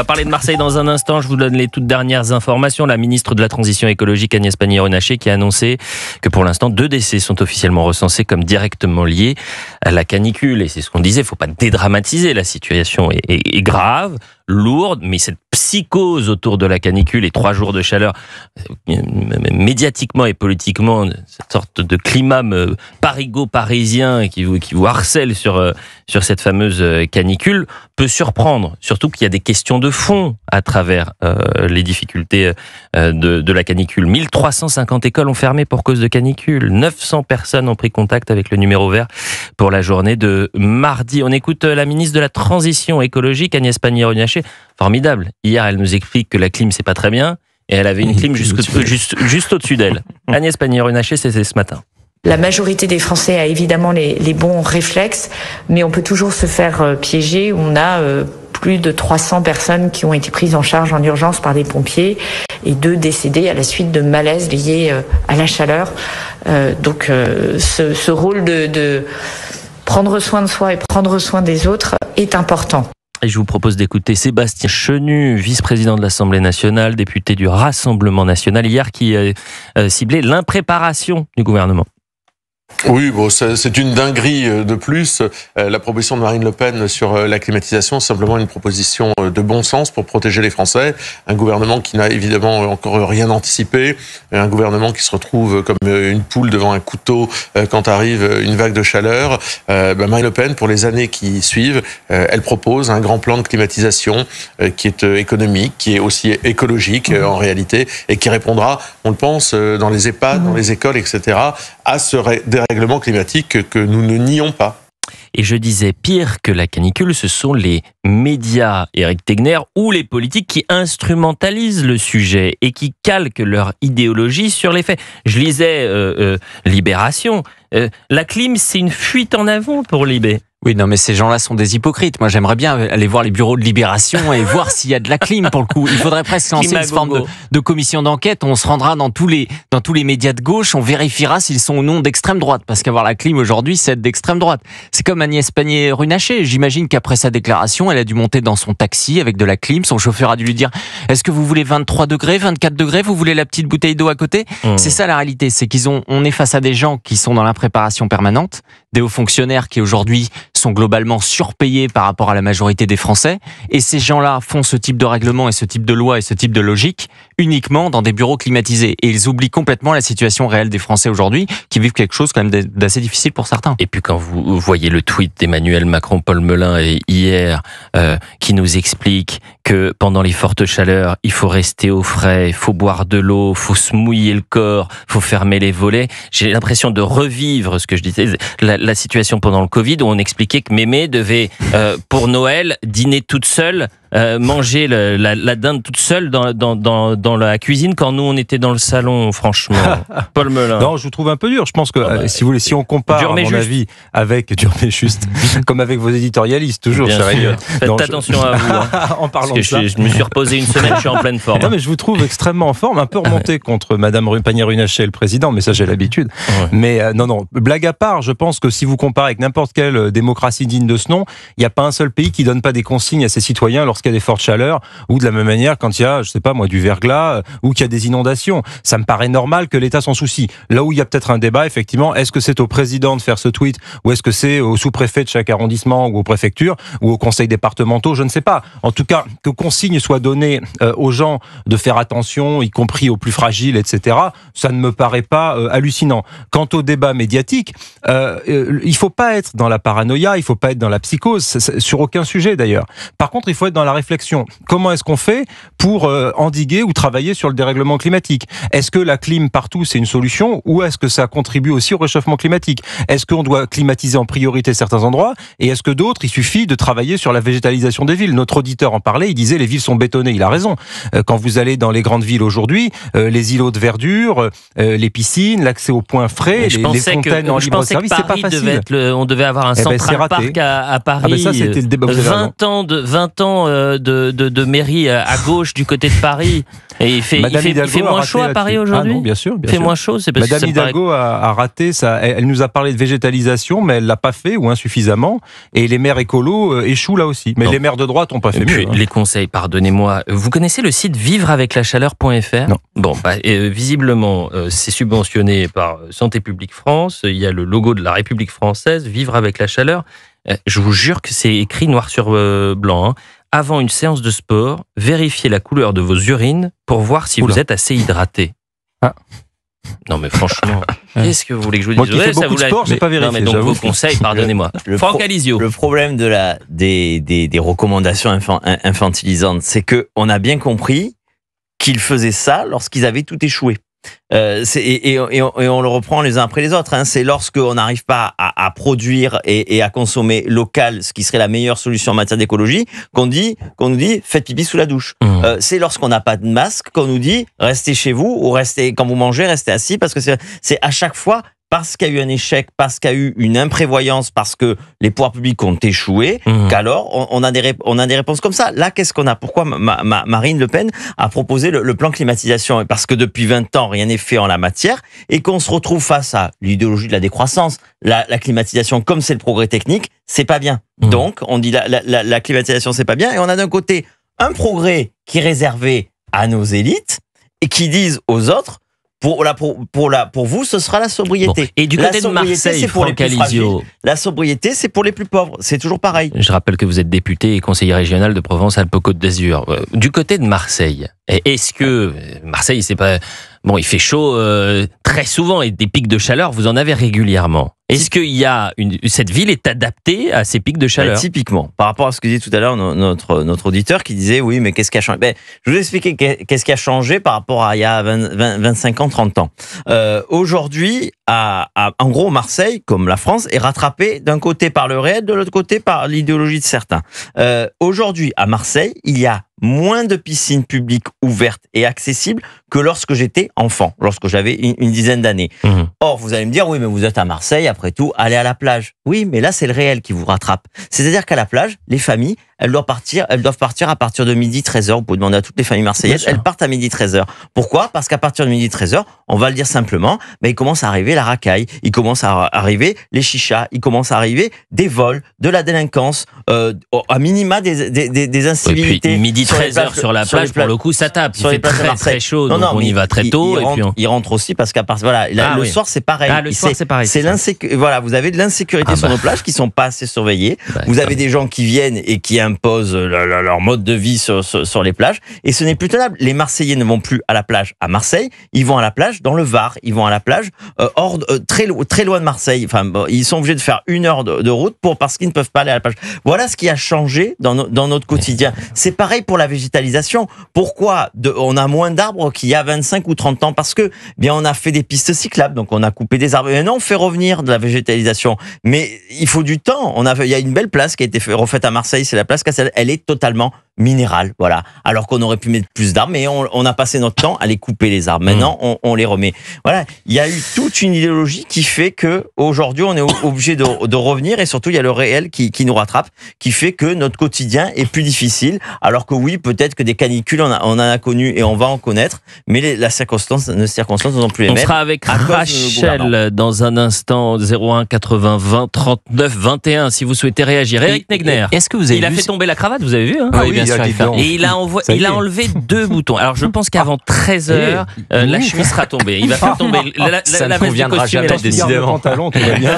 va parler de Marseille dans un instant. Je vous donne les toutes dernières informations. La ministre de la Transition écologique, Agnès Pannier-Runacher, qui a annoncé que pour l'instant, 2 décès sont officiellement recensés comme directement liés à la canicule. Et c'est ce qu'on disait, il ne faut pas dédramatiser. La situation est grave, lourde, mais cette psychose autour de la canicule et 3 jours de chaleur, médiatiquement et politiquement, cette sorte de climat parigo-parisien qui vous harcèle sur cette fameuse canicule, peut surprendre. Surtout qu'il y a des questions de fond à travers les difficultés de la canicule. 1350 écoles ont fermé pour cause de canicule. 900 personnes ont pris contact avec le numéro vert pour la journée de mardi. On écoute la ministre de la Transition écologique, Agnès Pannier-Runacher. Formidable. Hier, elle nous explique que la clim, c'est pas très bien. Et elle avait une clim juste au-dessus d'elle. Agnès Pannier-Runacher, c'était ce matin. La majorité des Français a évidemment les bons réflexes, mais on peut toujours se faire piéger. On a plus de 300 personnes qui ont été prises en charge en urgence par des pompiers et 2 décédés à la suite de malaises liés à la chaleur. Donc ce rôle de prendre soin de soi et prendre soin des autres est important. Et je vous propose d'écouter Sébastien Chenu, vice-président de l'Assemblée nationale, député du Rassemblement national, hier, qui a ciblé l'impréparation du gouvernement. Oui, bon, c'est une dinguerie de plus. La proposition de Marine Le Pen sur la climatisation, c'est simplement une proposition de bon sens pour protéger les Français. Un gouvernement qui n'a évidemment encore rien anticipé, un gouvernement qui se retrouve comme une poule devant un couteau quand arrive une vague de chaleur. Marine Le Pen, pour les années qui suivent, elle propose un grand plan de climatisation qui est économique, qui est aussi écologique en réalité, et qui répondra, on le pense, dans les EHPAD, dans les écoles, etc., à ce dérèglement climatique que nous ne nions pas. Et je disais, pire que la canicule, ce sont les médias, Éric Tegner, ou les politiques qui instrumentalisent le sujet et qui calquent leur idéologie sur les faits. Je lisais Libération. La clim, c'est une fuite en avant pour Libé. Oui, non, mais ces gens-là sont des hypocrites. Moi, j'aimerais bien aller voir les bureaux de Libération et voir s'il y a de la clim, pour le coup. Il faudrait presque lancer une forme de commission d'enquête. On se rendra dans tous les médias de gauche, on vérifiera s'ils sont ou non d'extrême droite. Parce qu'avoir la clim aujourd'hui, c'est être d'extrême droite. C'est comme Agnès Pannier-Runacher. J'imagine qu'après sa déclaration, elle a dû monter dans son taxi avec de la clim. Son chauffeur a dû lui dire, est-ce que vous voulez 23 degrés, 24 degrés? Vous voulez la petite bouteille d'eau à côté? C'est ça la réalité. C'est on est face à des gens qui sont dans l'impréparation permanente, des hauts fonctionnaires qui aujourd'hui sont globalement surpayés par rapport à la majorité des Français, et ces gens-là font ce type de règlement et ce type de loi et ce type de logique uniquement dans des bureaux climatisés, et ils oublient complètement la situation réelle des Français aujourd'hui, qui vivent quelque chose quand même d'assez difficile pour certains. Et puis quand vous voyez le tweet d'Emmanuel Macron-Paul Melun hier, qui nous explique que pendant les fortes chaleurs, il faut rester au frais, il faut boire de l'eau, il faut se mouiller le corps, il faut fermer les volets, j'ai l'impression de revivre ce que je disais, la situation pendant le Covid, où on expliquait que Mémé devait, pour Noël, dîner toute seule, manger la dinde toute seule dans la cuisine quand nous on était dans le salon, franchement. Paul Melun. Non, je vous trouve un peu dur. Je pense que si vous voulez, si on compare, à mon avis, avec dur mais juste, comme avec vos éditorialistes, toujours, bien sûr. Faites attention à vous. En parlant de ça, je me suis reposé une semaine, je suis en pleine forme. Non, mais je vous trouve extrêmement en forme, un peu remonté contre Madame Pannier-Runacher, le président, mais ça j'ai l'habitude. Ouais. Mais non, blague à part, je pense que si vous comparez avec n'importe quelle démocratie digne de ce nom, il n'y a pas un seul pays qui donne pas des consignes à ses citoyens lorsqu'il y a des fortes chaleurs, ou de la même manière quand il y a, je sais pas moi, du verglas, ou qu'il y a des inondations. Ça me paraît normal que l'État s'en soucie. Là où il y a peut-être un débat, effectivement, est-ce que c'est au président de faire ce tweet, ou est-ce que c'est au sous-préfet de chaque arrondissement, ou aux préfectures, ou aux conseils départementaux, je ne sais pas. En tout cas, que consigne soit donnée aux gens de faire attention, y compris aux plus fragiles, etc., ça ne me paraît pas hallucinant. Quant au débat médiatique, il faut pas être dans la paranoïa, il faut pas être dans la psychose, sur aucun sujet d'ailleurs. Par contre, il faut être dans la réflexion. Comment est-ce qu'on fait pour endiguer ou travailler sur le dérèglement climatique? Est-ce que la clim partout, c'est une solution, ou est-ce que ça contribue aussi au réchauffement climatique? Est-ce qu'on doit climatiser en priorité certains endroits, et est-ce que d'autres, il suffit de travailler sur la végétalisation des villes? Notre auditeur en parlait, il disait les villes sont bétonnées, il a raison. Quand vous allez dans les grandes villes aujourd'hui, les îlots de verdure, les piscines, l'accès aux points frais, les fontaines en libre service, c'est pas facile. On devait avoir un Central Park à Paris. Ça, c'était le débat. 20 ans de mairie à gauche du côté de Paris. Et il fait moins chaud à Paris aujourd'hui. Ah non, bien sûr. Il fait moins chaud. C'est parce Madame Hidalgo a raté ça. Elle nous a parlé de végétalisation, mais elle l'a pas fait ou insuffisamment. Et les maires écolos échouent là aussi. Mais les maires de droite ont pas fait mieux. Les conseils, pardonnez-moi. Vous connaissez le site vivreaveclachaleur.fr? Non. Bon, visiblement, c'est subventionné par Santé publique France. Il y a le logo de la République française, Vivre avec la chaleur. Je vous jure que c'est écrit noir sur blanc. Hein. Avant une séance de sport, vérifiez la couleur de vos urines pour voir si vous êtes assez hydraté. Ah. Non mais franchement, qu'est-ce que vous voulez que je vous dise? Moi qui fais beaucoup de sport, j'ai pas vérifié. Non mais donc vos conseils, pardonnez-moi. Franck Alizio. Le problème des recommandations infantilisantes, c'est que on a bien compris qu'ils faisaient ça lorsqu'ils avaient tout échoué. Et on le reprend les uns après les autres. Hein. C'est lorsqu'on n'arrive pas à produire et à consommer local, ce qui serait la meilleure solution en matière d'écologie, qu'on nous dit faites pipi sous la douche. C'est lorsqu'on n'a pas de masque qu'on nous dit restez chez vous ou restez quand vous mangez, restez assis, parce que c'est à chaque fois parce qu'il y a eu un échec, parce qu'il y a eu une imprévoyance, parce que les pouvoirs publics ont échoué, qu'alors on a des réponses comme ça. Là, qu'est-ce qu'on a? Pourquoi Marine Le Pen a proposé le plan climatisation? Parce que depuis 20 ans, rien n'est fait en la matière et qu'on se retrouve face à l'idéologie de la décroissance. La climatisation, comme c'est le progrès technique, c'est pas bien. Donc, on dit la climatisation, c'est pas bien. Et on a d'un côté un progrès qui est réservé à nos élites et qui disent aux autres, pour vous, ce sera la sobriété. Bon. Et du côté de Marseille, c'est pour les plus fragiles. La sobriété, c'est pour les plus pauvres. C'est toujours pareil. Je rappelle que vous êtes député et conseiller régional de Provence-Alpes-Côte d'Azur. Du côté de Marseille, est-ce que Marseille, c'est pas bon, il fait chaud très souvent et des pics de chaleur, vous en avez régulièrement. Est-ce qu'il y a cette ville est adaptée à ces pics de chaleur? Typiquement, par rapport à ce que disait tout à l'heure notre auditeur qui disait oui, mais qu'est-ce qui a changé? Je vous expliquer qu'est-ce qui a changé par rapport à il y a 25 ans, 30 ans. Aujourd'hui, en gros, Marseille, comme la France, est rattrapée d'un côté par le réel, de l'autre côté par l'idéologie de certains. Aujourd'hui, à Marseille, il y a moins de piscines publiques ouvertes et accessibles que lorsque j'étais enfant, lorsque j'avais une dizaine d'années. Or, vous allez me dire, oui, mais vous êtes à Marseille, après tout, allez à la plage. Oui, mais là, c'est le réel qui vous rattrape. C'est-à-dire qu'à la plage, les familles, elles doivent partir à partir de midi 13h. Vous pouvez demander à toutes les familles marseillaises, elles partent à midi 13h. Pourquoi? Parce qu'à partir de midi 13h, on va le dire simplement, il commence à arriver la racaille, il commence à arriver les chichas, il commence à arriver des vols, de la délinquance, à minima des incivilités. Et puis, midi 13h sur la plage, pour le coup, ça tape. Il fait très chaud, donc on y va très tôt. Il rentre aussi parce qu'à part, le soir, c'est pareil. Le soir, c'est pareil. Voilà, vous avez de l'insécurité sur nos plages qui sont pas assez surveillées. Vous avez des gens qui viennent et qui imposent leur mode de vie sur les plages. Et ce n'est plus tenable. Les Marseillais ne vont plus à la plage à Marseille. Ils vont à la plage dans le Var. Ils vont à la plage très loin de Marseille. Enfin, ils sont obligés de faire 1 heure de route parce qu'ils ne peuvent pas aller à la plage. Voilà ce qui a changé dans notre quotidien. C'est pareil pour la végétalisation. Pourquoi on a moins d'arbres qu'il y a 25 ou 30 ans? Parce que on a fait des pistes cyclables, donc on a coupé des arbres. Et maintenant, on fait revenir de la végétalisation. Mais il faut du temps. Il y a une belle place qui a été refaite à Marseille, c'est la place Cassel. Elle est totalement minérale, voilà. Alors qu'on aurait pu mettre plus d'arbres, mais on a passé notre temps à les couper les arbres. Maintenant, on les remet. Voilà. Il y a eu toute une idéologie qui fait que aujourd'hui, on est obligé de revenir, et surtout, il y a le réel qui nous rattrape, qui fait que notre quotidien est plus difficile. Alors que oui, peut-être que des canicules, on en a connu et on va en connaître, mais les circonstances ne sont plus les mêmes. On sera avec Rachel dans un instant, 01 80 20 39 21, si vous souhaitez réagir. Eric Negner. Est-ce que vous avez Il a fait tomber la cravate, vous avez vu, hein? Oui, bien sûr. Et il a enlevé 2 boutons. Alors je pense qu'avant 13h, la chemise sera tombée. Il va faire tomber ça la ne conviendra jamais, décidément. Pantalon, tout va bien.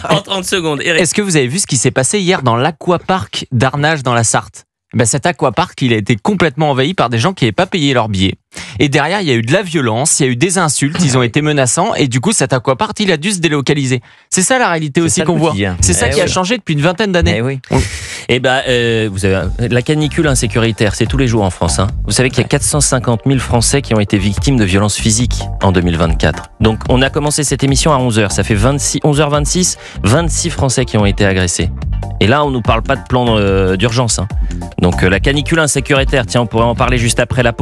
En 30 secondes. Eric. Est-ce que vous avez vu ce qui s'est passé hier dans l'aquapark d'Arnage dans la Sarthe? Cet aquapark, il a été complètement envahi par des gens qui n'avaient pas payé leur billet. Et derrière, il y a eu de la violence, il y a eu des insultes, ils ont été menaçants, et du coup, cet aquapark, il a dû se délocaliser. C'est ça la réalité aussi qu'on voit. C'est ça qui a changé depuis une vingtaine d'années. Vous avez la canicule insécuritaire, c'est tous les jours en France. Hein. Vous savez qu'il y a 450 000 Français qui ont été victimes de violences physiques en 2024. Donc, on a commencé cette émission à 11h. Ça fait 11h26, 26 Français qui ont été agressés. Et là, on nous parle pas de plan d'urgence. Hein. Donc, la canicule insécuritaire, tiens, on pourrait en parler juste après la pause.